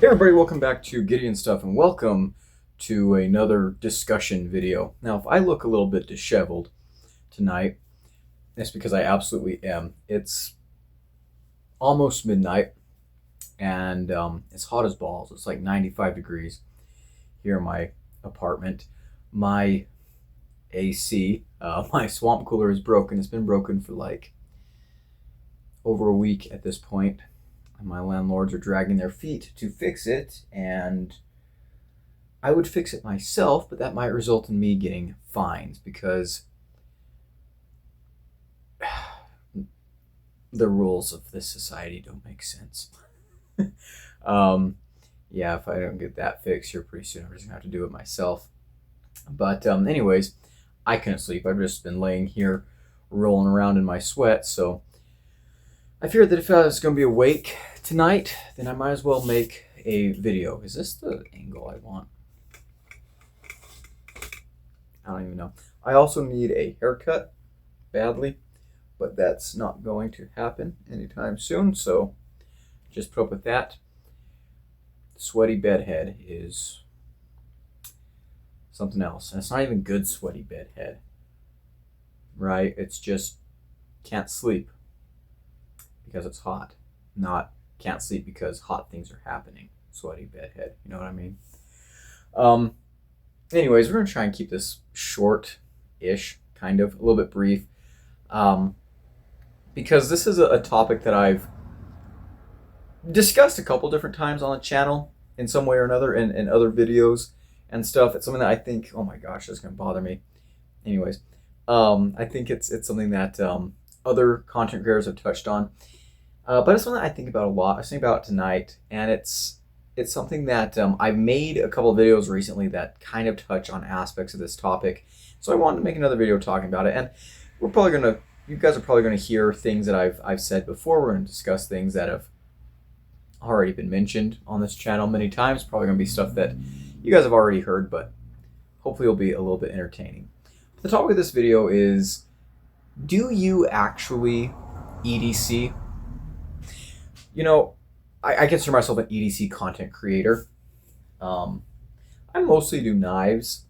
Everybody, welcome back to Gideon Stuff and welcome to another discussion video. Now, if I look a little bit disheveled tonight, that's because I absolutely am. It's almost midnight and it's hot as balls. It's like 95 degrees here in my apartment. My AC, my swamp cooler is broken. It's been broken for like over a week at this point. And my landlords are dragging their feet to fix it, and I would fix it myself, but that might result in me getting fines because the rules of this society don't make sense. Yeah, if I don't get that fixed here pretty soon, I'm just gonna have to do it myself. But anyways, I couldn't sleep. I've just been laying here rolling around in my sweat, so I figured that if I was going to be awake tonight, then I might as well make a video. Is this the angle I want? I don't even know. I also need a haircut badly, but that's not going to happen anytime soon, so just put up with that. Sweaty bedhead is something else. And it's not even good sweaty bedhead, right? It's just can't sleep because it's hot, not can't sleep because hot things are happening. Sweaty bedhead, you know what I mean? Anyways, we're gonna try and keep this short-ish, kind of, a little bit brief, because this is a topic that I've discussed a couple different times on the channel in some way or another, in other videos and stuff. It's something that I think, oh my gosh, that's gonna bother me. Anyways, I think it's something that other content creators have touched on. But it's something that I think about a lot. I was thinking about it tonight, and it's something that I've made a couple of videos recently that kind of touch on aspects of this topic. So I wanted to make another video talking about it, and you guys are probably gonna hear things that I've said before. We're gonna discuss things that have already been mentioned on this channel many times. Probably gonna be stuff that you guys have already heard, but hopefully it'll be a little bit entertaining. The topic of this video is: do you actually EDC? You know, I consider myself an EDC content creator. I mostly do knives,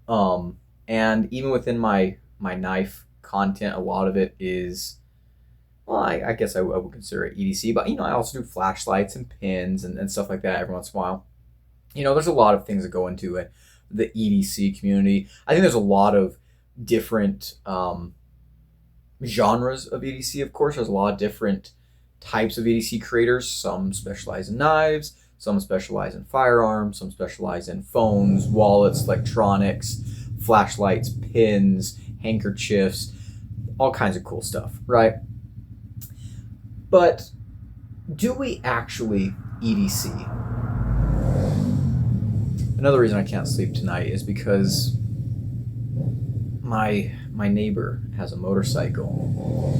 and even within my knife content, a lot of it is, well, I guess I would consider it EDC, but I also do flashlights and pins and stuff like that every once in a while. There's a lot of things that go into it, the EDC community. I think there's a lot of different genres of EDC. Of course, there's a lot of different types of EDC creators. Some specialize in knives, some specialize in firearms, some specialize in phones, wallets, electronics, flashlights, pins, handkerchiefs, all kinds of cool stuff, right? But do we actually EDC? Another reason I can't sleep tonight is because my neighbor has a motorcycle,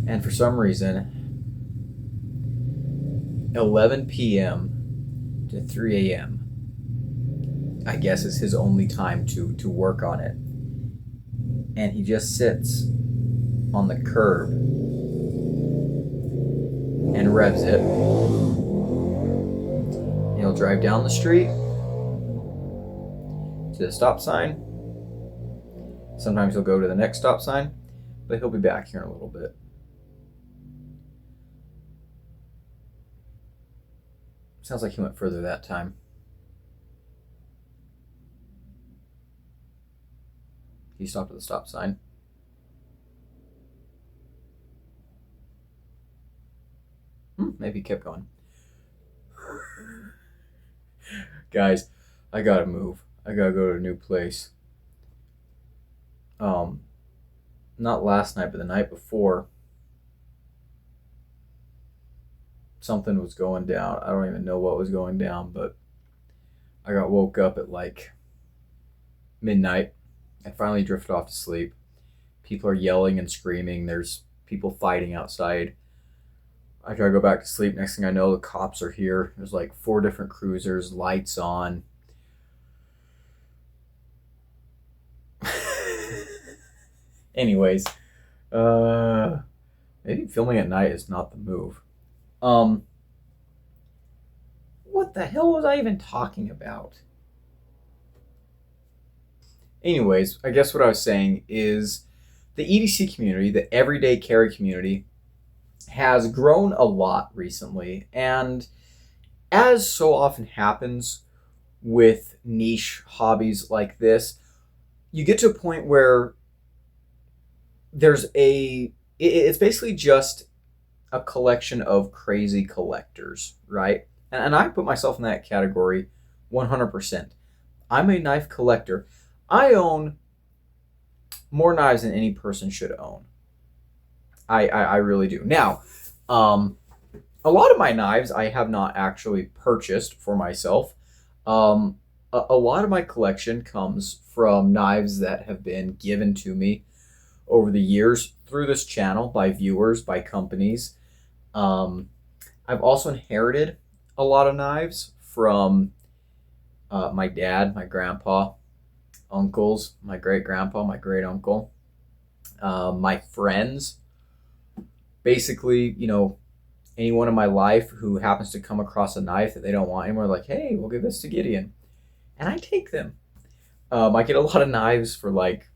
and for some reason 11 p.m. to 3 a.m. I guess is his only time to work on it, and he just sits on the curb and revs it. He'll drive down the street to the stop sign. Sometimes he'll go to the next stop sign, but he'll be back here in a little bit. Sounds like he went further that time. He stopped at the stop sign. Maybe he kept going. Guys, I gotta move. I gotta go to a new place. Not last night, but the night before, something was going down. I don't even know what was going down, but I got woke up at like midnight. I finally drifted off to sleep. People are yelling and screaming. There's people fighting outside. I try to go back to sleep. Next thing I know, the cops are here. There's like 4 different cruisers, lights on. Anyways, maybe filming at night is not the move. what the hell was I even talking about? Anyways, I guess what I was saying is the EDC community, the everyday carry community, has grown a lot recently. And as so often happens with niche hobbies like this, you get to a point where it's basically just a collection of crazy collectors, right? And I put myself in that category 100%. I'm a knife collector. I own more knives than any person should own. I really do. Now, a lot of my knives I have not actually purchased for myself. A lot of my collection comes from knives that have been given to me over the years through this channel by viewers, by companies. I've also inherited a lot of knives from my dad, my grandpa, uncles, my great grandpa, my great uncle, my friends. Basically, anyone in my life who happens to come across a knife that they don't want anymore, like, hey, we'll give this to Gideon. And I take them. I get a lot of knives for like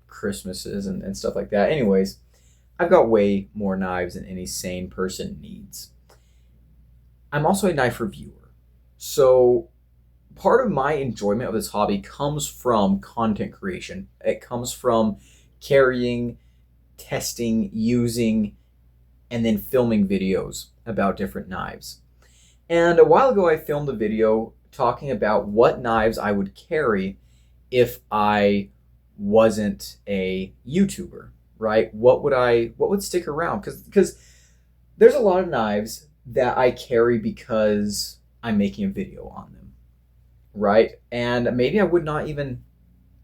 Christmases and stuff like that. Anyways, I've got way more knives than any sane person needs. I'm also a knife reviewer. So part of my enjoyment of this hobby comes from content creation. It comes from carrying, testing, using, and then filming videos about different knives. And a while ago, I filmed a video talking about what knives I would carry if I wasn't a YouTuber, right? What would stick around? Because there's a lot of knives that I carry because I'm making a video on them, right? And maybe I would not even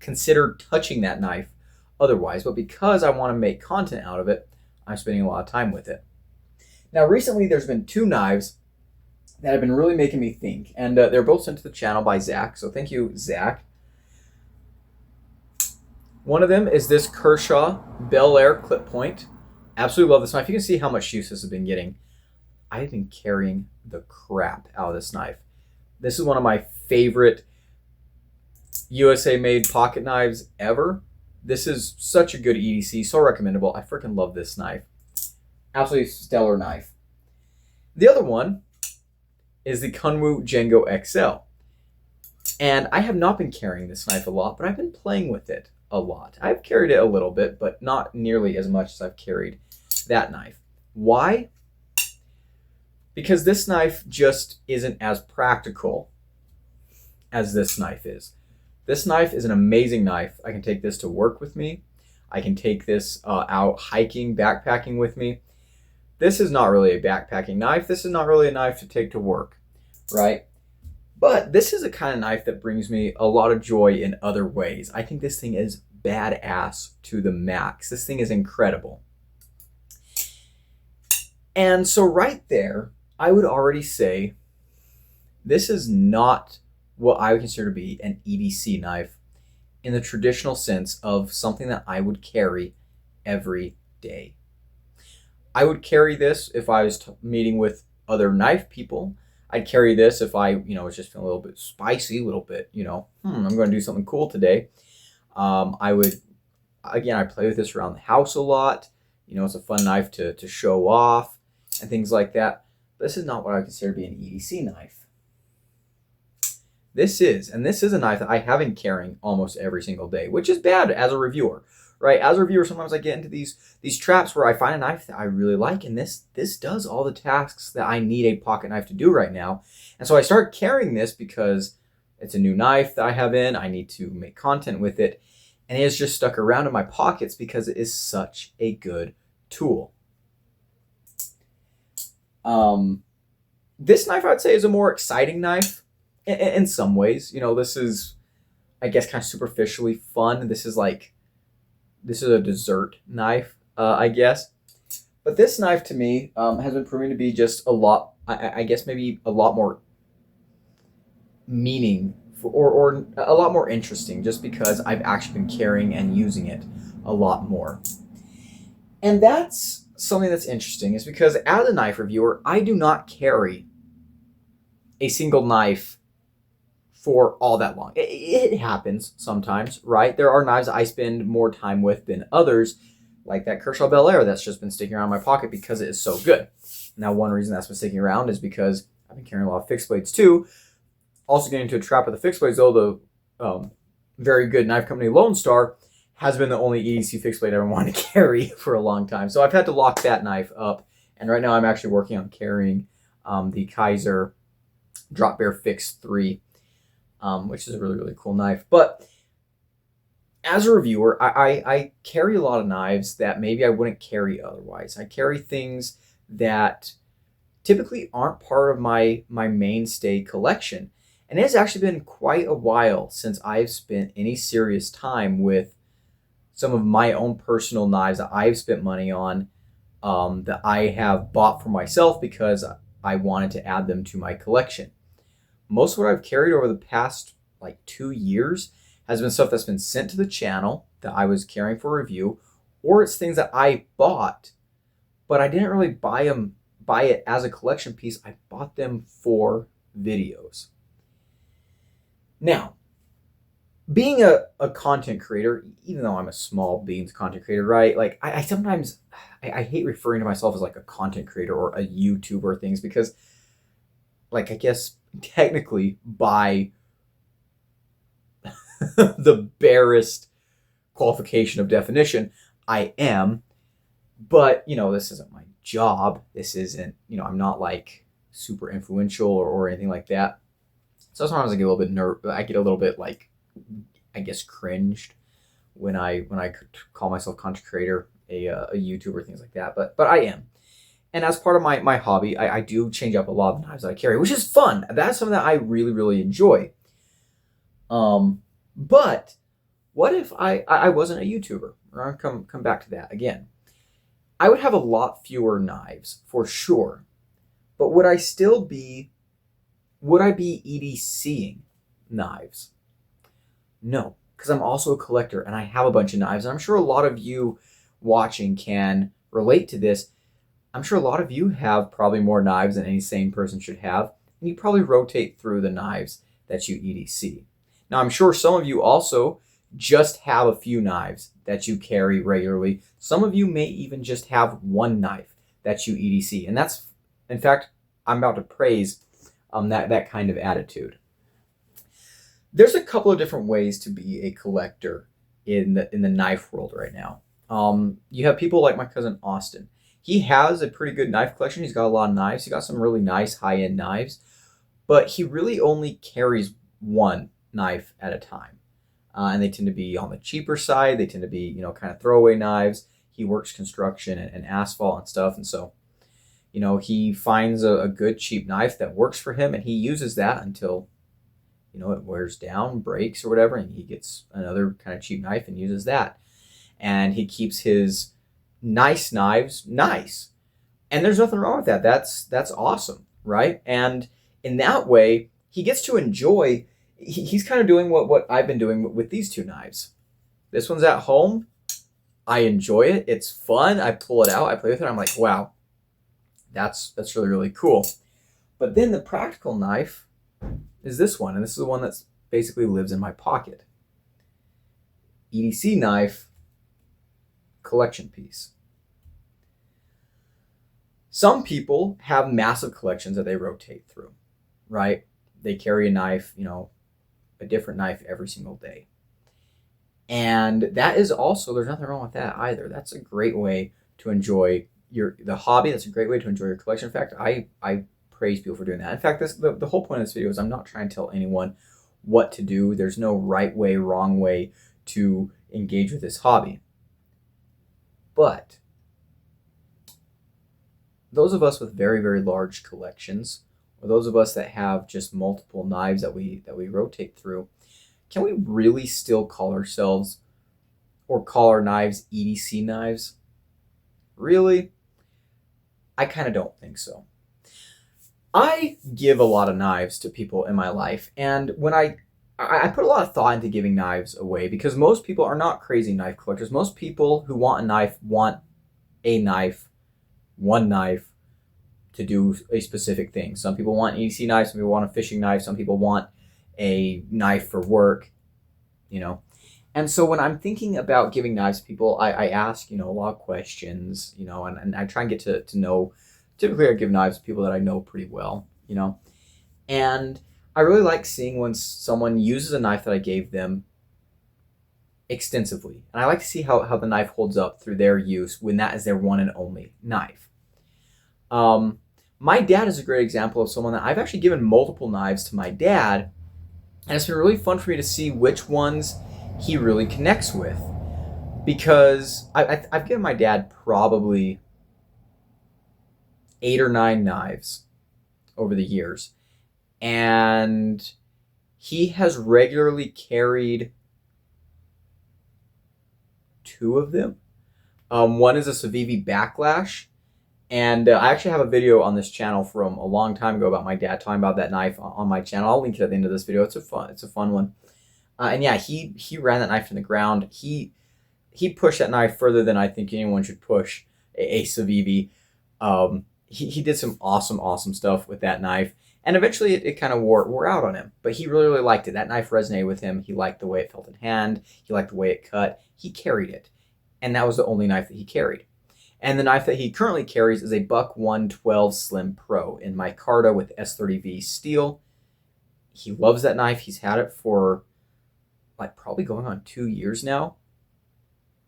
consider touching that knife otherwise, but because I want to make content out of it, I'm spending a lot of time with it. Now, recently, there's been two knives that have been really making me think, and they're both sent to the channel by Zach, so thank you, Zach. One of them is this Kershaw Bel Air clip point. Absolutely love this knife. You can see how much use this has been getting. I've been carrying the crap out of this knife. This is one of my favorite USA-made pocket knives ever. This is such a good EDC, so recommendable. I freaking love this knife. Absolutely stellar knife. The other one is the Kunwu Django XL. And I have not been carrying this knife a lot, but I've been playing with it a lot. I've carried it a little bit, but not nearly as much as I've carried that knife. Why? Because this knife just isn't as practical as this knife is. This knife is an amazing knife. I can take this to work with me. I can take this out hiking, backpacking with me. This is not really a backpacking knife. This is not really a knife to take to work, right? But this is a kind of knife that brings me a lot of joy in other ways. I think this thing is badass to the max. This thing is incredible. And so right there, I would already say this is not what I would consider to be an EDC knife in the traditional sense of something that I would carry every day. I would carry this if I was meeting with other knife people. I'd carry this if I, was just feeling a little bit spicy, a little bit, I'm going to do something cool today. I play with this around the house a lot. It's a fun knife to show off and things like that. This is not what I consider to be an EDC knife. This is a knife that I have been carrying almost every single day, which is bad as a reviewer, right? As a reviewer, sometimes I get into these traps where I find a knife that I really like, and this does all the tasks that I need a pocket knife to do right now. And so I start carrying this because it's a new knife that I have in. I need to make content with it, and it is just stuck around in my pockets because it is such a good tool. This knife, I would say, is a more exciting knife in some ways. This is, I guess, kind of superficially fun. This is a dessert knife, I guess. But this knife to me has been proving to be just a lot, I guess maybe a lot more meaning or a lot more interesting just because I've actually been carrying and using it a lot more. And that's something that's interesting is because as a knife reviewer, I do not carry a single knife for all that long. It happens sometimes, right? There are knives I spend more time with than others, like that Kershaw Bel Air that's just been sticking around in my pocket because it is so good. Now, one reason that's been sticking around is because I've been carrying a lot of fixed blades too. Also getting into a trap with the fixed blades, though, the very good knife company Lone Star has been the only EDC fixed blade I ever wanted to carry for a long time. So I've had to lock that knife up. And right now I'm actually working on carrying the Kaiser Drop Bear Fix 3, which is a really, really cool knife. But as a reviewer, I carry a lot of knives that maybe I wouldn't carry otherwise. I carry things that typically aren't part of my mainstay collection. And it has actually been quite a while since I've spent any serious time with some of my own personal knives that I've spent money on, that I have bought for myself because I wanted to add them to my collection. Most of what I've carried over the past like 2 years has been stuff that's been sent to the channel that I was carrying for review, or it's things that I bought, but I didn't really buy it as a collection piece. I bought them for videos. Now, being a content creator, even though I'm a small beans content creator, right? Like I sometimes, I hate referring to myself as like a content creator or a YouTuber things because, like, I guess technically by the barest qualification of definition, I am. But, this isn't my job. This isn't, I'm not like super influential or anything like that. So sometimes I get a little bit I get a little bit like, I guess, cringed when I call myself content creator, a YouTuber, things like that. But I am. And as part of my hobby, I do change up a lot of the knives that I carry, which is fun. That's something that I really, really enjoy. But what if I wasn't a YouTuber? I'll come back to that again. I would have a lot fewer knives for sure. But would I be EDCing knives? No, because I'm also a collector and I have a bunch of knives. And I'm sure a lot of you watching can relate to this. I'm sure a lot of you have probably more knives than any sane person should have. And you probably rotate through the knives that you EDC. Now, I'm sure some of you also just have a few knives that you carry regularly. Some of you may even just have one knife that you EDC. And that's, in fact, I'm about to praise that kind of attitude. There's a couple of different ways to be a collector in the knife world right now. You have people like my cousin Austin. He has a pretty good knife collection. He's got a lot of knives. He's got some really nice high-end knives, but he really only carries one knife at a time. And they tend to be on the cheaper side. They tend to be, kind of throwaway knives. He works construction and asphalt and stuff. And so, he finds a good cheap knife that works for him and he uses that until, it wears down, breaks or whatever. And he gets another kind of cheap knife and uses that. And he keeps his nice knives nice. And there's nothing wrong with that. That's awesome, right? And in that way, he gets to enjoy, he's kind of doing what I've been doing with these two knives. This one's at home. I enjoy it. It's fun. I pull it out. I play with it. I'm like, wow, that's really, really cool. But then the practical knife is this one. And this is the one that basically lives in my pocket. EDC knife, collection piece. Some people have massive collections that they rotate through, right? They carry a knife, a different knife every single day. And that is also, there's nothing wrong with that either. That's a great way to enjoy the hobby. That's a great way to enjoy your collection. In fact, I praise people for doing that. In fact, the whole point of this video is I'm not trying to tell anyone what to do. There's no right way, wrong way to engage with this hobby. But those of us with very, very large collections, or those of us that have just multiple knives that we rotate through, can we really still call ourselves or call our knives EDC knives? Really? I kind of don't think so. I give a lot of knives to people in my life, and when I put a lot of thought into giving knives away because most people are not crazy knife collectors. Most people who want a knife want a knife, one knife, to do a specific thing. Some people want an EDC knife, some people want a fishing knife, some people want a knife for work, you know. And so when I'm thinking about giving knives to people, I ask, a lot of questions, and I try and get to know. Typically, I give knives to people that I know pretty well, And I really like seeing when someone uses a knife that I gave them extensively. And I like to see how the knife holds up through their use when that is their one and only knife. My dad is a great example of someone that I've actually given multiple knives to my dad. And it's been really fun for me to see which ones he really connects with. Because I've given my dad probably 8 or 9 knives over the years. And he has regularly carried 2 of them. One is a Civivi Backlash. And I actually have a video on this channel from a long time ago about my dad talking about that knife on my channel. I'll link it at the end of this video. It's a fun one. And yeah, he ran that knife to the ground. He pushed that knife further than I think anyone should push a Civivi. He did some awesome stuff with that knife. And eventually it kind of wore out on him. But he really liked it. That knife resonated with him. He liked the way it felt in hand. He liked the way it cut. He carried it. And that was the only knife that he carried. And the knife that he currently carries is a Buck 112 Slim Pro in micarta with S30V steel. He loves that knife. He's had it for probably going on 2 years now.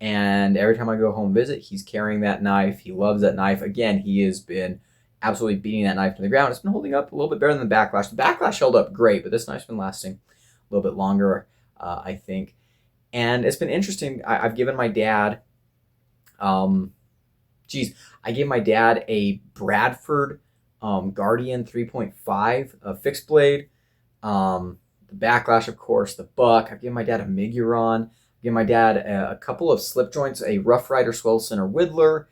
And every time I go home visit, he's carrying that knife. He loves that knife. Again, he has been absolutely beating that knife to the ground. It's been holding up a little bit better than the Backlash. The Backlash held up great, but this knife's been lasting a little bit longer, I think. And it's been interesting. I've given my dad, I gave my dad a Bradford Guardian 3.5 fixed blade. The Backlash, of course, the Buck. I've given my dad a Miguron. I've given my dad a couple of slip joints, a Rough Rider Swell Center Whittler.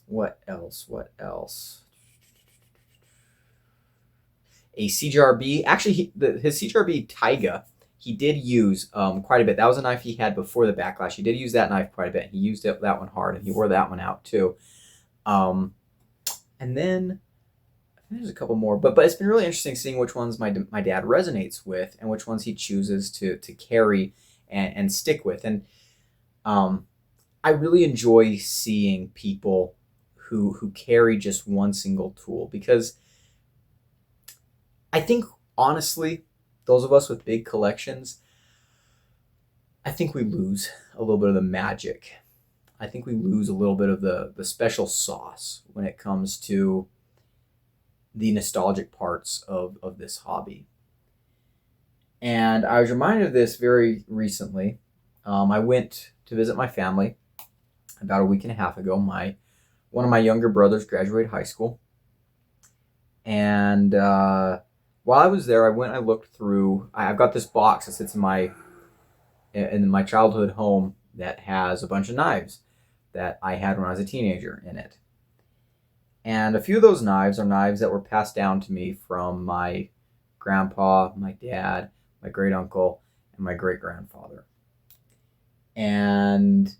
What else? A CGRB. Actually, his CGRB Taiga, he did use quite a bit. That was a knife he had before the Backlash. He did use that knife quite a bit. He used that one hard, and he wore that one out too. And then I think there's a couple more, but it's been really interesting seeing which ones my dad resonates with and which ones he chooses to carry and stick with. And I really enjoy seeing people who carry just one single tool, because I think, honestly, those of us with big collections, I think we lose a little bit of the magic. I think we lose a little bit of the special sauce when it comes to the nostalgic parts of this hobby. And I was reminded of this very recently. I went to visit my family about a week and a half ago. One of my younger brothers graduated high school. And while I was there, I looked through. I've got this box that sits in my childhood home that has a bunch of knives that I had when I was a teenager in it. And a few of those knives are knives that were passed down to me from my grandpa, my dad, my great uncle, and my great grandfather. And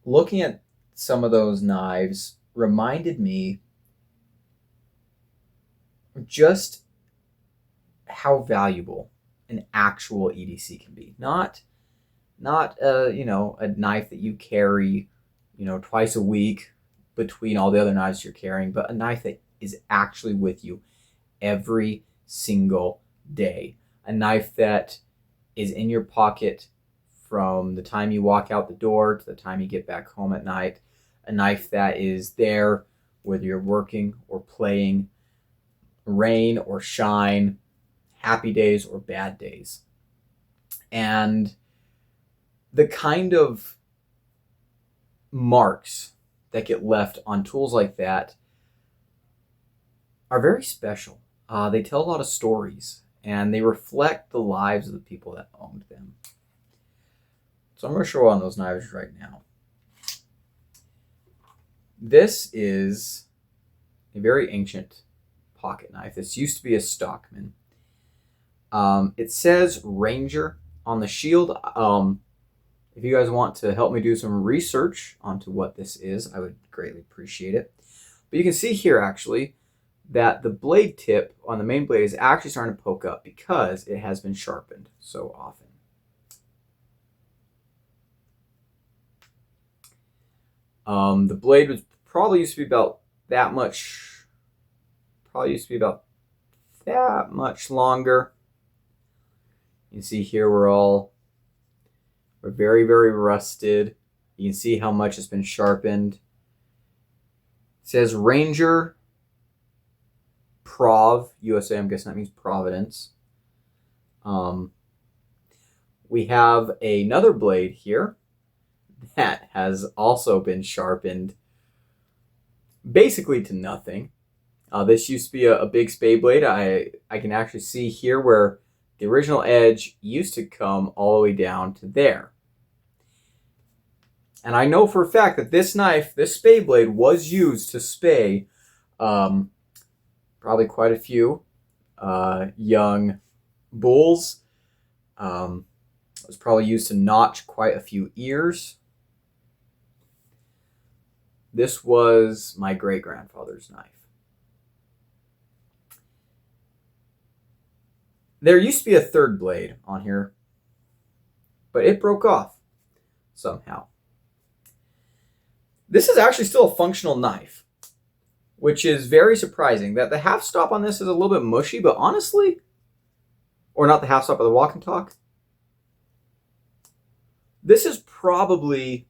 looking at some of those knives reminded me just how valuable an actual EDC can be. Not a knife that you carry, twice a week between all the other knives you're carrying, but a knife that is actually with you every single day. A knife that is in your pocket from the time you walk out the door to the time you get back home at night. A knife that is there whether you're working or playing, rain or shine, happy days or bad days. And the kind of marks that get left on tools like that are very special. They tell a lot of stories, and they reflect the lives of the people that owned them. So I'm going to show on those knives right now. This is a very ancient pocket knife. This used to be a Stockman. It says Ranger on the shield. If you guys want to help me do some research onto what this is, I would greatly appreciate it. But But you can see here actually that the blade tip on the main blade is actually starting to poke up because it has been sharpened so often. The blade was probably used to be about that much, longer. You can see here we're very, very rusted. You can see how much it's been sharpened. It says Ranger Prov USA. I'm guessing that means Providence. We have another blade here that has also been sharpened basically to nothing. This used to be a big spade blade. I can actually see here where the original edge used to come all the way down to there. And I know for a fact that this knife, this spade blade, was used to spay probably quite a few young bulls. It was probably used to notch quite a few ears. This was my great-grandfather's knife. There used to be a third blade on here, but it broke off somehow. This is actually still a functional knife, which is very surprising. That the half stop on this is a little bit mushy, but honestly, or not the half stop, but the walk and talk. This is probably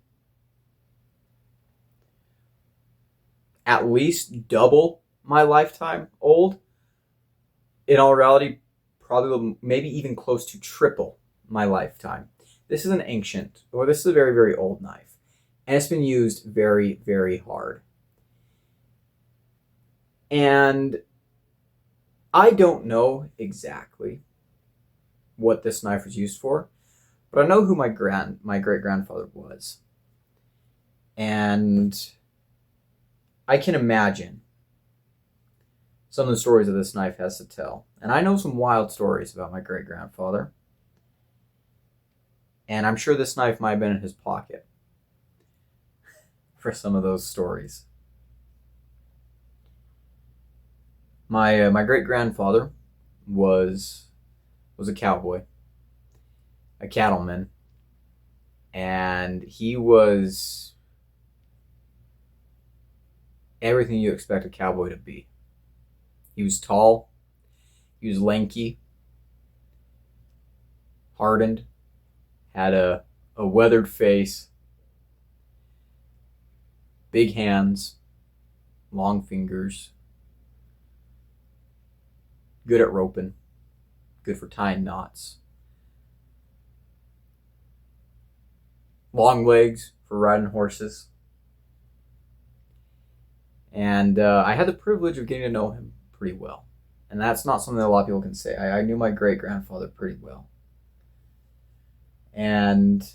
at least double my lifetime old. In all reality, probably maybe even close to triple my lifetime. This is an ancient, or this is a very, very old knife. And it's been used very, very hard. And I don't know exactly what this knife was used for, but I know who my great-grandfather was. And I can imagine some of the stories that this knife has to tell. And I know some wild stories about my great-grandfather. And I'm sure this knife might have been in his pocket for some of those stories. My great-grandfather was a cowboy, a cattleman, and he was everything you expect a cowboy to be. He was tall, he was lanky, hardened, had a weathered face, big hands, long fingers, good at roping, good for tying knots, long legs for riding horses. And I had the privilege of getting to know him pretty well. And that's not something that a lot of people can say. I knew my great-grandfather pretty well. And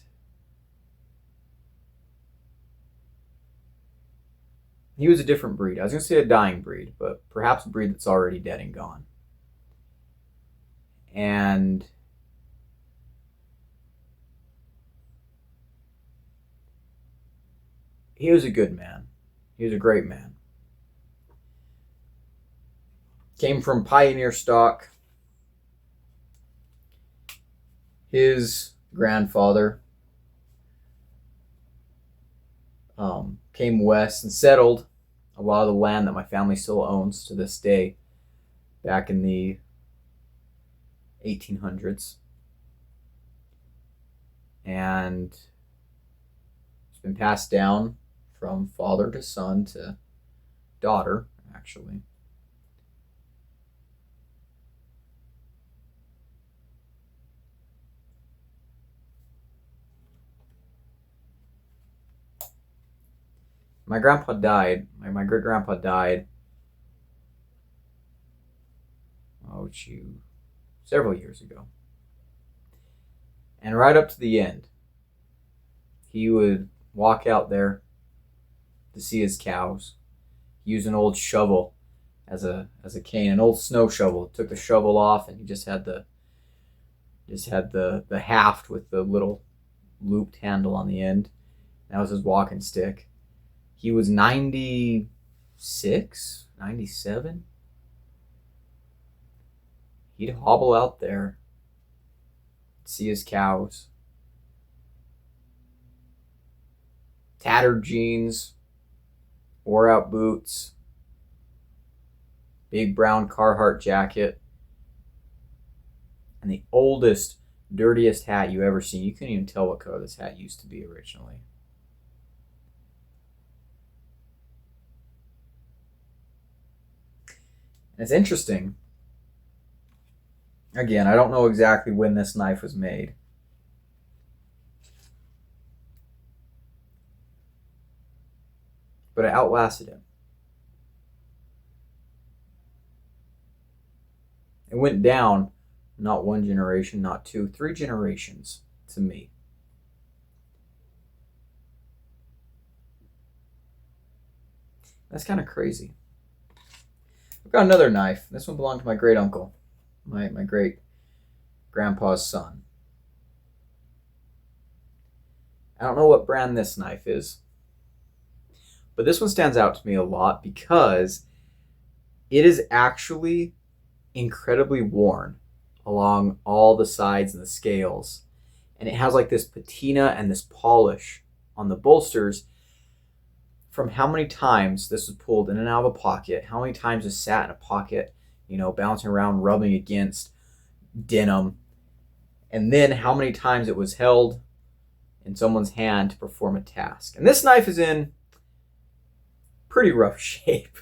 he was a different breed. I was going to say a dying breed, but perhaps a breed that's already dead and gone. And he was a good man. He was a great man. Came from pioneer stock. His grandfather came west and settled a lot of the land that my family still owns to this day back in the 1800s. And it's been passed down from father to son to daughter, actually. My grandpa died. My great-grandpa died. Several years ago. And right up to the end, he would walk out there to see his cows. He used an old shovel as a cane, an old snow shovel. Took the shovel off, and he just had the haft with the little looped handle on the end. That was his walking stick. He was 97 96, 97. He'd hobble out there, see his cows. Tattered jeans, wore out boots, big brown Carhartt jacket, and the oldest, dirtiest hat you ever seen. You couldn't even tell what color this hat used to be originally. And it's interesting. Again, I don't know exactly when this knife was made. But it outlasted him. It went down not one generation, not two, 3 generations to me. That's kind of crazy. I've got another knife. This one belonged to my great uncle, my great grandpa's son. I don't know what brand this knife is, but this one stands out to me a lot because it is actually incredibly worn along all the sides and the scales. And it has like this patina and this polish on the bolsters from how many times this was pulled in and out of a pocket, how many times it sat in a pocket, bouncing around, rubbing against denim, and then how many times it was held in someone's hand to perform a task. And this knife is in pretty rough shape.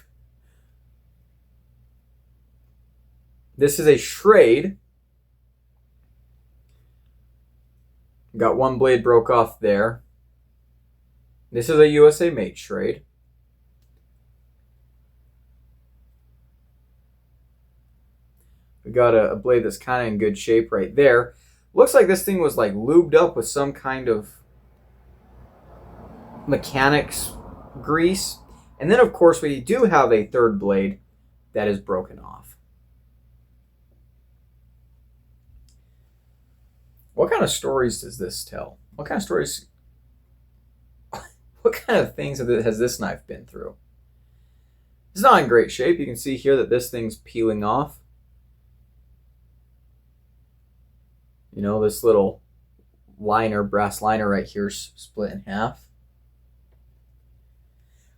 This is a Schrade. Got one blade broke off there. This is a USA made Schrade. We got a blade that's kind of in good shape right there. Looks like this thing was like lubed up with some kind of mechanics grease. And then of course we do have a third blade that is broken off. What kind of stories does this tell? What kind of stories, what kind of things has this knife been through? It's not in great shape. You can see here that this thing's peeling off. This little liner, brass liner right here is split in half.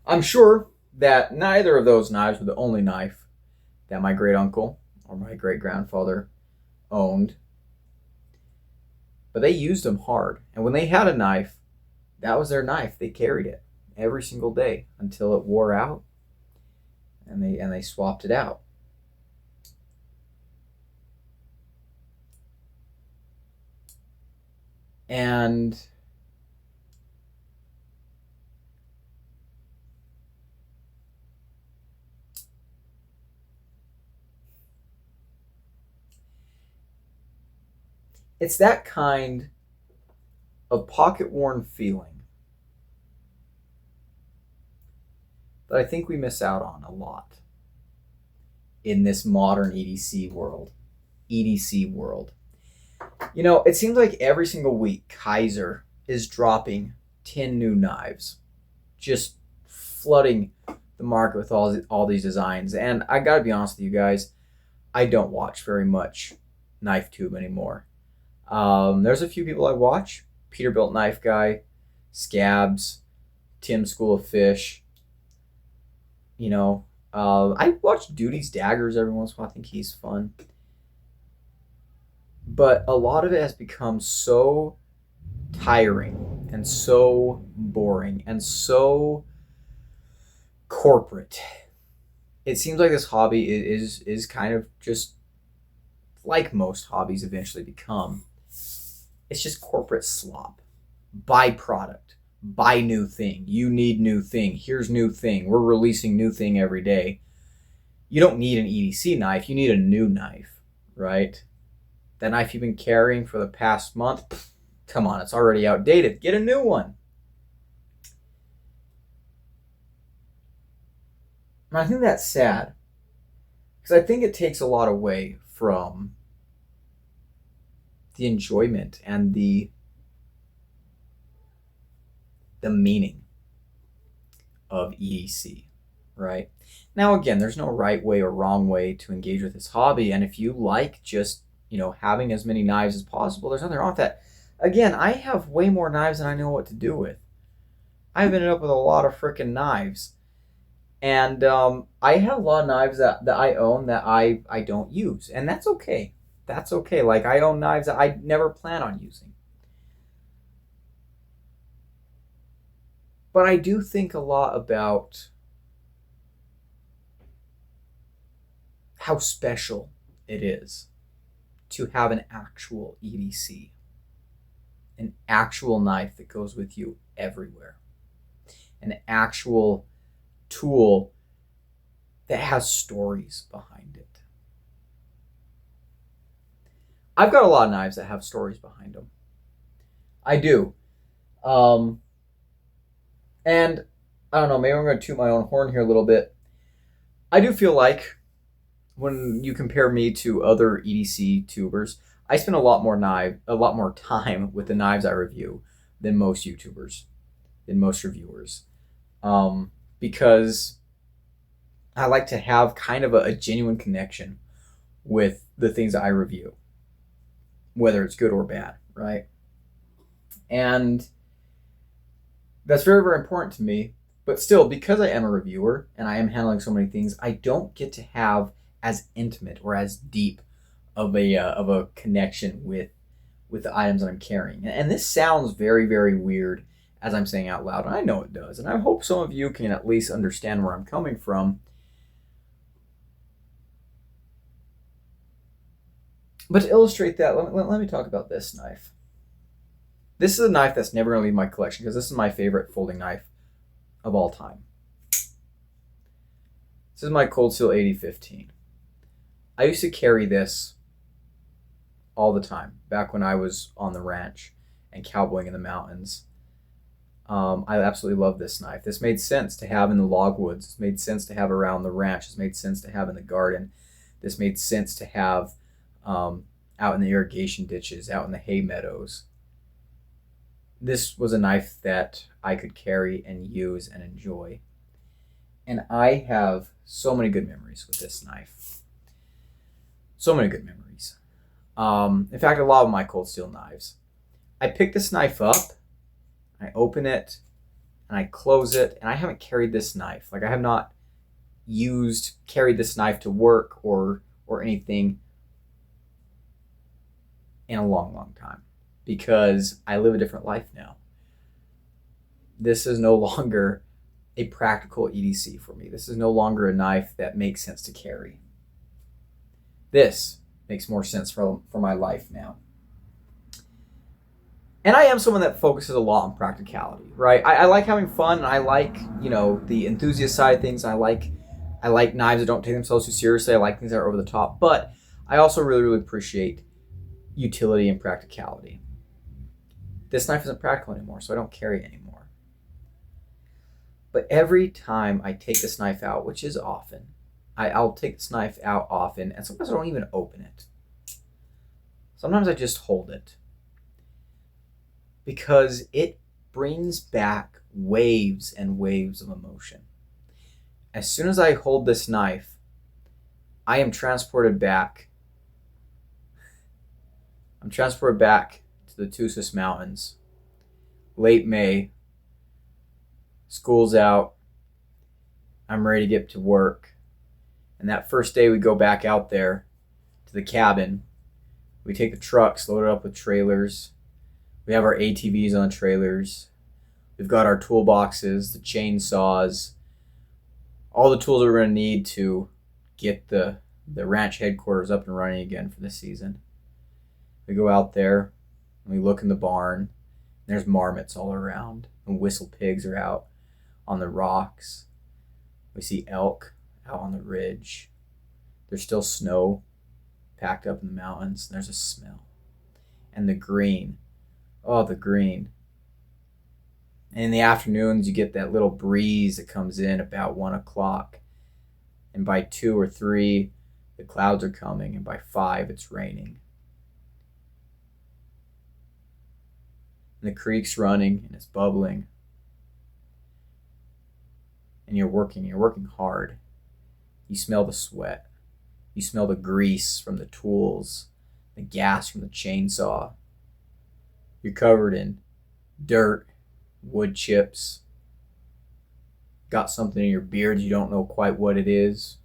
I'm sure that neither of those knives were the only knife that my great uncle or my great grandfather owned. But they used them hard. And when they had a knife, that was their knife. They carried it every single day until it wore out, and they swapped it out. And it's that kind of pocket-worn feeling that I think we miss out on a lot in this modern EDC world. It seems like every single week Kaiser is dropping 10 new knives, just flooding the market with all these designs. And I gotta be honest with you guys, I don't watch very much KnifeTube anymore. There's a few people I watch: Peterbilt Knife Guy, Scabs, Tim School of Fish. I watch Duty's Daggers every once in a while. I think he's fun. But a lot of it has become so tiring and so boring and so corporate. It seems like this hobby is kind of just like most hobbies eventually become. It's just corporate slop. Buy product. Buy new thing. You need new thing. Here's new thing. We're releasing new thing every day. You don't need an EDC knife. You need a new knife, right? That knife you've been carrying for the past month, come on, it's already outdated. Get a new one. And I think that's sad, because I think it takes a lot away from the enjoyment and the meaning of EDC, right? Now, again, there's no right way or wrong way to engage with this hobby. And if you like just, having as many knives as possible, there's nothing wrong with that. Again, I have way more knives than I know what to do with. I've ended up with a lot of freaking knives. And I have a lot of knives that I own that I don't use. And that's okay. That's okay. Like, I own knives that I never plan on using. But I do think a lot about how special it is to have an actual EDC, an actual knife that goes with you everywhere, an actual tool that has stories behind it. I've got a lot of knives that have stories behind them. I do. And I don't know, maybe I'm going to toot my own horn here a little bit. I do feel like when you compare me to other EDC tubers, I spend a lot more time with the knives I review than most YouTubers, than most reviewers, because I like to have kind of a genuine connection with the things that I review, whether it's good or bad, right? And that's very, very important to me. But still, because I am a reviewer and I am handling so many things, I don't get to have as intimate or as deep of a connection with the items that I'm carrying. And this sounds very, very weird as I'm saying out loud, and I know it does. And I hope some of you can at least understand where I'm coming from. But to illustrate that, let me talk about this knife. This is a knife that's never going to leave my collection because this is my favorite folding knife of all time. This is my Cold Steel 8015. I used to carry this all the time back when I was on the ranch and cowboying in the mountains. I absolutely love this knife. This made sense to have in the logwoods. This made sense to have around the ranch. This made sense to have in the garden. This made sense to have out in the irrigation ditches, out in the hay meadows. This was a knife that I could carry and use and enjoy. And I have so many good memories with this knife. So many good memories. In fact, a lot of my Cold Steel knives. I pick this knife up, I open it, and I close it, and I haven't carried this knife. Like, I have not carried this knife to work or anything in a long, long time, because I live a different life now. This is no longer a practical EDC for me. This is no longer a knife that makes sense to carry. This makes more sense for my life now. And I am someone that focuses a lot on practicality, right? I like having fun, and I like, the enthusiast side of things. I like knives that don't take themselves too seriously. I like things that are over the top. But I also really, really appreciate utility and practicality. This knife isn't practical anymore, so I don't carry it anymore. But every time I take this knife out, which is often, I'll take this knife out often, and sometimes I don't even open it. Sometimes I just hold it, because it brings back waves and waves of emotion. As soon as I hold this knife, I am transported back. I'm transported back to the Tusis Mountains. Late May. School's out. I'm ready to get to work. And that first day we go back out there to the cabin. We take the trucks loaded up with trailers. We have our ATVs on the trailers. We've got our toolboxes, the chainsaws, all the tools that we're going to need to get the ranch headquarters up and running again for the season. We go out there and we look in the barn. There's marmots all around, and whistle pigs are out on the rocks. We see elk out on the ridge. There's still snow packed up in the mountains. There's a smell. And the green. Oh, the green. And in the afternoons, you get that little breeze that comes in about 1 o'clock. And by 2 or 3, the clouds are coming. And by 5, it's raining. And the creek's running and it's bubbling. and you're working hard. You smell the sweat. You smell the grease from the tools, the gas from the chainsaw. You're covered in dirt, wood chips. Got something in your beard, you don't know quite what it is.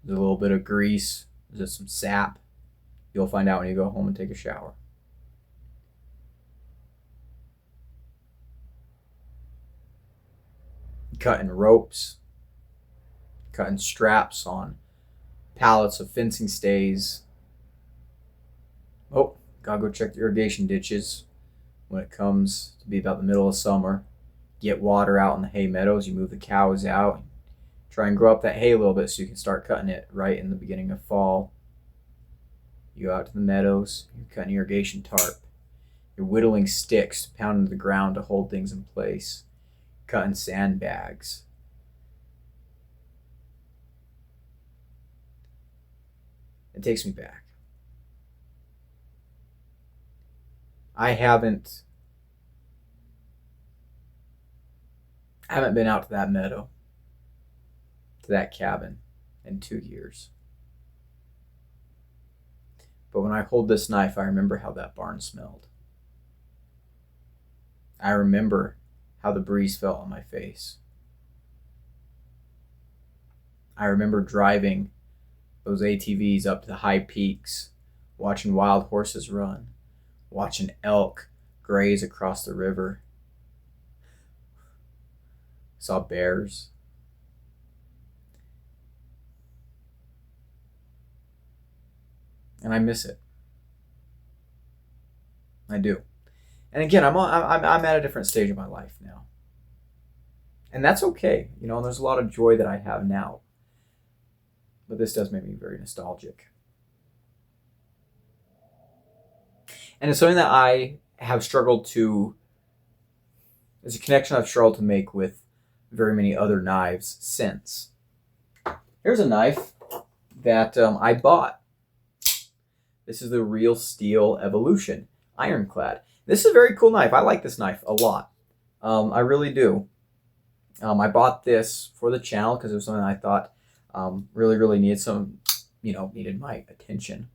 There's a little bit of grease. There's some sap. You'll find out when you go home and take a shower. Cutting ropes, cutting straps on pallets of fencing stays. Oh, gotta go check the irrigation ditches when it comes to be about the middle of summer. Get water out in the hay meadows. You move the cows out. Try and grow up that hay a little bit so you can start cutting it right in the beginning of fall. You go out to the meadows. You're cutting irrigation tarp. You're whittling sticks to pound into the ground to hold things in place. Cutting sandbags. It takes me back. I haven't been out to that meadow, to that cabin, in 2 years. But when I hold this knife, I remember how that barn smelled. I remember how the breeze felt on my face. I remember driving those ATVs up to the high peaks, watching wild horses run, watching elk graze across the river. Saw bears. And I miss it. I do. And again, I'm at a different stage of my life now. And that's okay. You know, there's a lot of joy that I have now. But this does make me very nostalgic. And it's something that I have struggled to, it's a connection I've struggled to make with very many other knives since. Here's a knife that I bought. This is the Real Steel Evolution Ironclad. This is a very cool knife. I like this knife a lot. I really do. I bought this for the channel because it was something I thought really needed my attention.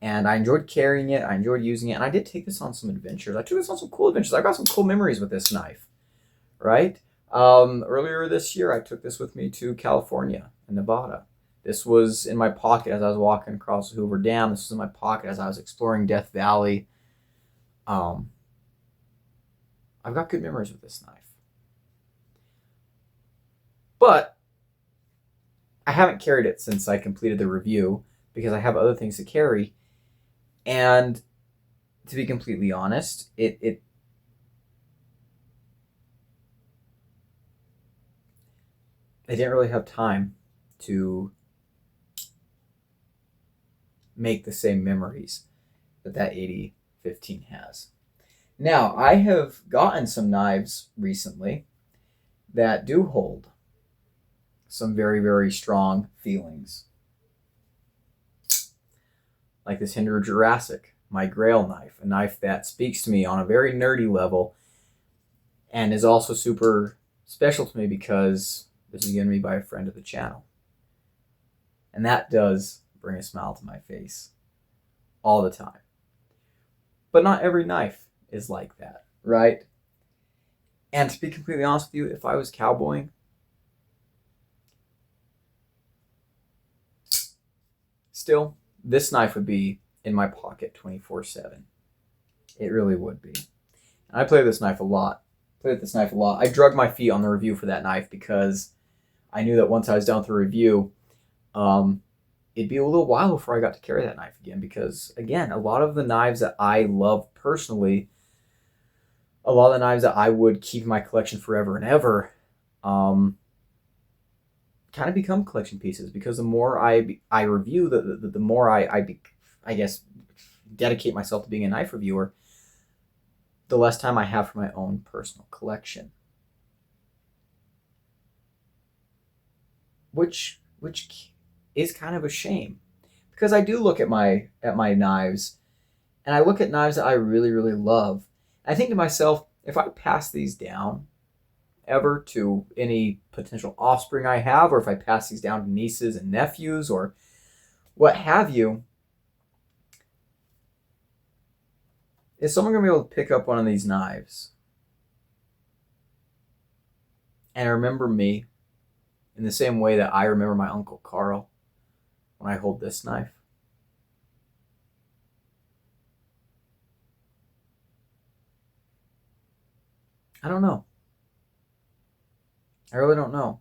And I enjoyed carrying it. I enjoyed using it. And I did take this on some adventures. I took this on some cool adventures. I got some cool memories with this knife, right? Earlier this year, I took this with me to California and Nevada. This was in my pocket as I was walking across the Hoover Dam. This was in my pocket as I was exploring Death Valley. I've got good memories with this knife. But I haven't carried it since I completed the review because I have other things to carry. And to be completely honest, I didn't really have time to make the same memories that 8015 has. Now, I have gotten some knives recently that do hold some very, very strong feelings. Like this Hinder Jurassic, my Grail knife, a knife that speaks to me on a very nerdy level and is also super special to me because this is given me by a friend of the channel. And that does bring a smile to my face all the time. But not every knife is like that, right? And to be completely honest with you, if I was cowboying, still, this knife would be in my pocket 24/7. It really would be. And I play with this knife a lot. I drug my feet on the review for that knife because I knew that once I was done with the review, it'd be a little while before I got to carry that knife again. Because, again, a lot of the knives that I love personally, a lot of the knives that I would keep in my collection forever and ever, kind of become collection pieces because the more I review, the more I guess dedicate myself to being a knife reviewer, the less time I have for my own personal collection. Which is kind of a shame because I do look at my knives and I look at knives that I really, really love. And I think to myself, if I pass these down ever to any potential offspring I have, or if I pass these down to nieces and nephews or what have you, is someone going to be able to pick up one of these knives and remember me in the same way that I remember my Uncle Carl when I hold this knife? I don't know. I really don't know.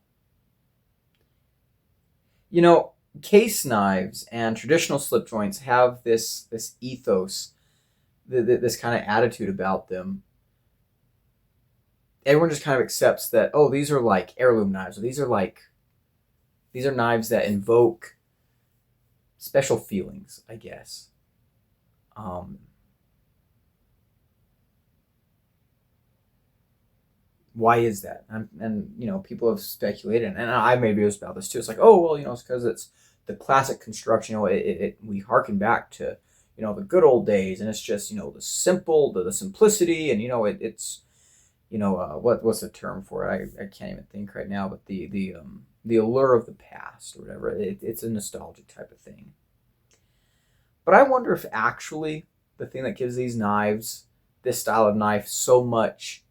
You know, case knives and traditional slip joints have this ethos, this kind of attitude about them. Everyone just kind of accepts that, oh, these are like heirloom knives, or these are knives that invoke special feelings, I guess. Why is that? And you know, people have speculated, and I made videos about this too. It's like, oh well, you know, it's because it's the classic construction. You know, we harken back to, you know, the good old days, and it's just, you know, the simple, the simplicity, and you know, it's you know, what's the term for it? I can't even think right now, but the allure of the past or whatever. It's a nostalgic type of thing. But I wonder if actually the thing that gives these knives, this style of knife, so much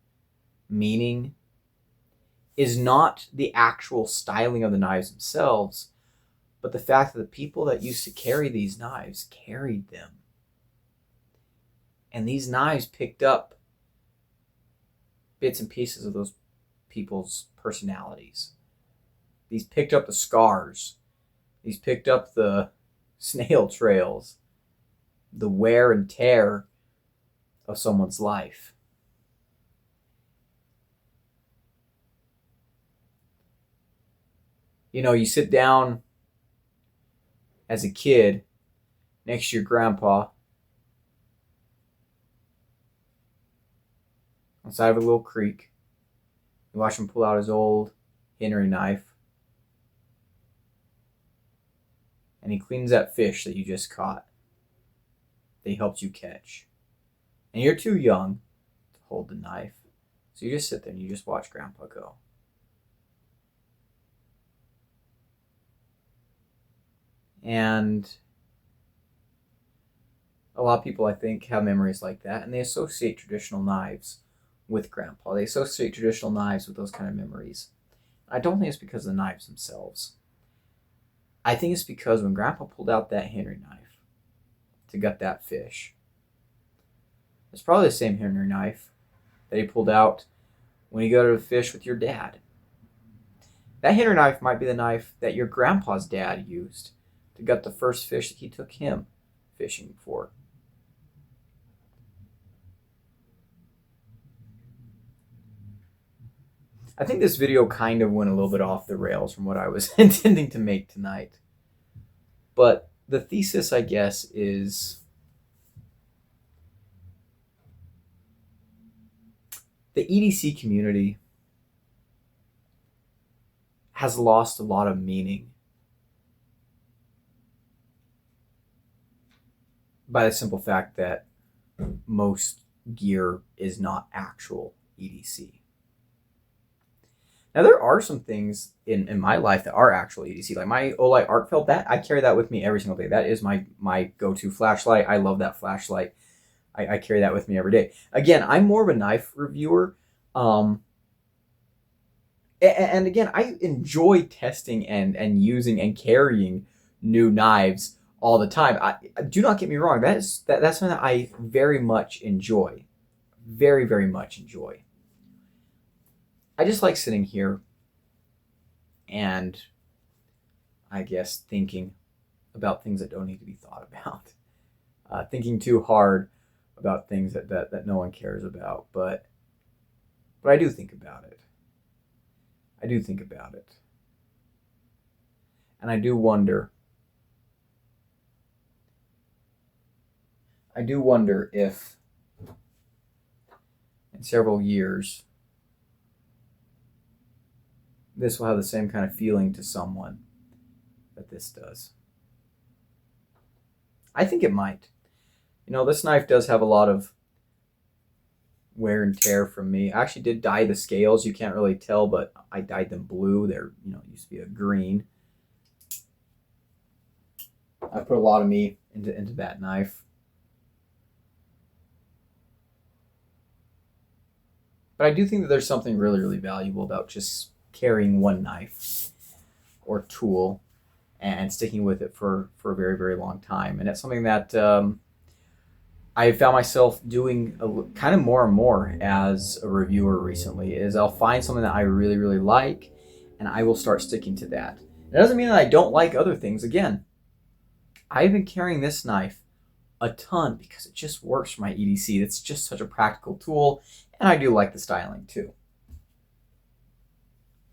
meaning is not the actual styling of the knives themselves, but the fact that the people that used to carry these knives carried them. And these knives picked up bits and pieces of those people's personalities. These picked up the scars. These picked up the snail trails, the wear and tear of someone's life. You know, you sit down as a kid next to your grandpa on the side of a little creek. You watch him pull out his old Henry knife, and he cleans that fish that you just caught, that he helped you catch. And you're too young to hold the knife, so you just sit there and you just watch Grandpa go. And a lot of people, I think, have memories like that, and they associate traditional knives with Grandpa. They associate traditional knives with those kind of memories. I don't think it's because of the knives themselves. I think it's because when Grandpa pulled out that Henry knife to gut that fish, it's probably the same Henry knife that he pulled out when he gutted a fish with your dad. That Henry knife might be the knife that your grandpa's dad used to gut the first fish that he took him fishing for. I think this video kind of went a little bit off the rails from what I was intending to make tonight. But the thesis, I guess, is the EDC community has lost a lot of meaning by the simple fact that most gear is not actual EDC. Now, there are some things in my life that are actual EDC, like my Olight Art Felt. That I carry that with me every single day. That is my go-to flashlight. I love that flashlight. I carry that with me every day. Again, I'm more of a knife reviewer. And again, I enjoy testing and using and carrying new knives all the time. Do not get me wrong. That's something that I very much enjoy. Very, very much enjoy. I just like sitting here and, I guess, thinking about things that don't need to be thought about. Thinking too hard about things that no one cares about. But I do think about it. I do think about it. And I do wonder. I do wonder if in several years this will have the same kind of feeling to someone that this does. I think it might. You know, this knife does have a lot of wear and tear from me. I actually did dye the scales. You can't really tell, but I dyed them blue. They're, you know, used to be a green. I put a lot of me into that knife. But I do think that there's something really, really valuable about just carrying one knife or tool and sticking with it for a very, very long time. And it's something that I found myself doing kind of more and more as a reviewer recently. Is I'll find something that I really, really like, and I will start sticking to that. It doesn't mean that I don't like other things. Again, I've been carrying this knife a ton because it just works for my EDC. It's just such a practical tool, and I do like the styling too.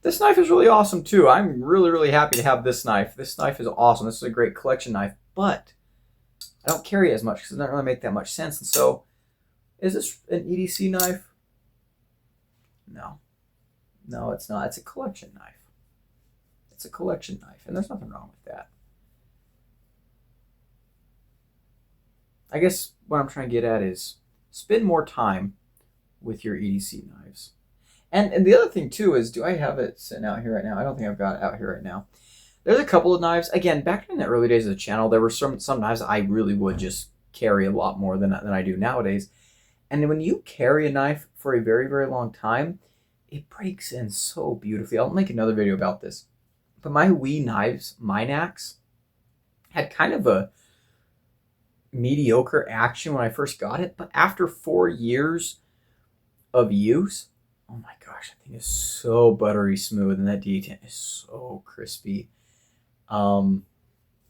This knife is really awesome too. I'm really, really happy to have this knife. This knife is awesome. This is a great collection knife, but I don't carry it as much because it doesn't really make that much sense. And so, is this an EDC knife? No. No, it's not. It's a collection knife. It's a collection knife, and there's nothing wrong with that. I guess what I'm trying to get at is spend more time with your EDC knives. And the other thing too is, do I have it sitting out here right now? I don't think I've got it out here right now. There's a couple of knives. Again, back in the early days of the channel, there were some knives that I really would just carry a lot more than I do nowadays. And when you carry a knife for a very, very long time, it breaks in so beautifully. I'll make another video about this. But my Wii knives, Minax, had kind of a mediocre action when I first got it. But after 4 years of use, oh my gosh, that thing is so buttery smooth, and that detent is so crispy. You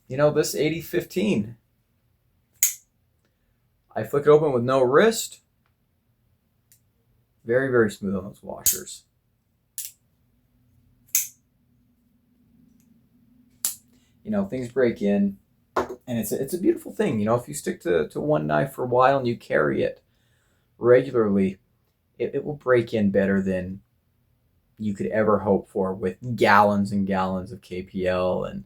know, this 8015, I flick it open with no wrist. Very, very smooth on those washers. You know, things break in, and it's a beautiful thing. You know, if you stick to one knife for a while and you carry it regularly, it will break in better than you could ever hope for with gallons and gallons of KPL and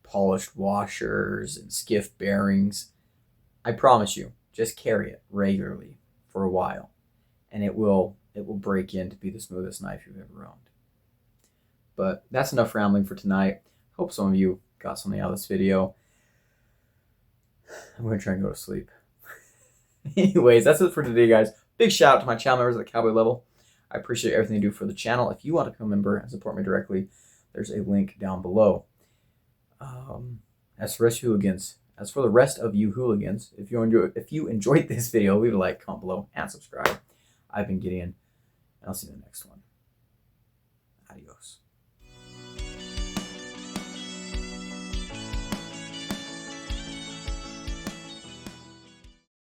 polished washers and skiff bearings. I promise you, just carry it regularly for a while, and it will break in to be the smoothest knife you've ever owned. But that's enough rambling for tonight. Hope some of you got something out of this video. I'm going to try and go to sleep. Anyways, that's it for today, guys. Big shout out to my channel members at the Cowboy level. I appreciate everything you do for the channel. If you want to become a member and support me directly, there's a link down below. As for the rest of you hooligans, if you enjoyed this video, leave a like, comment below, and subscribe. I've been Gideon, and I'll see you in the next one. Adios.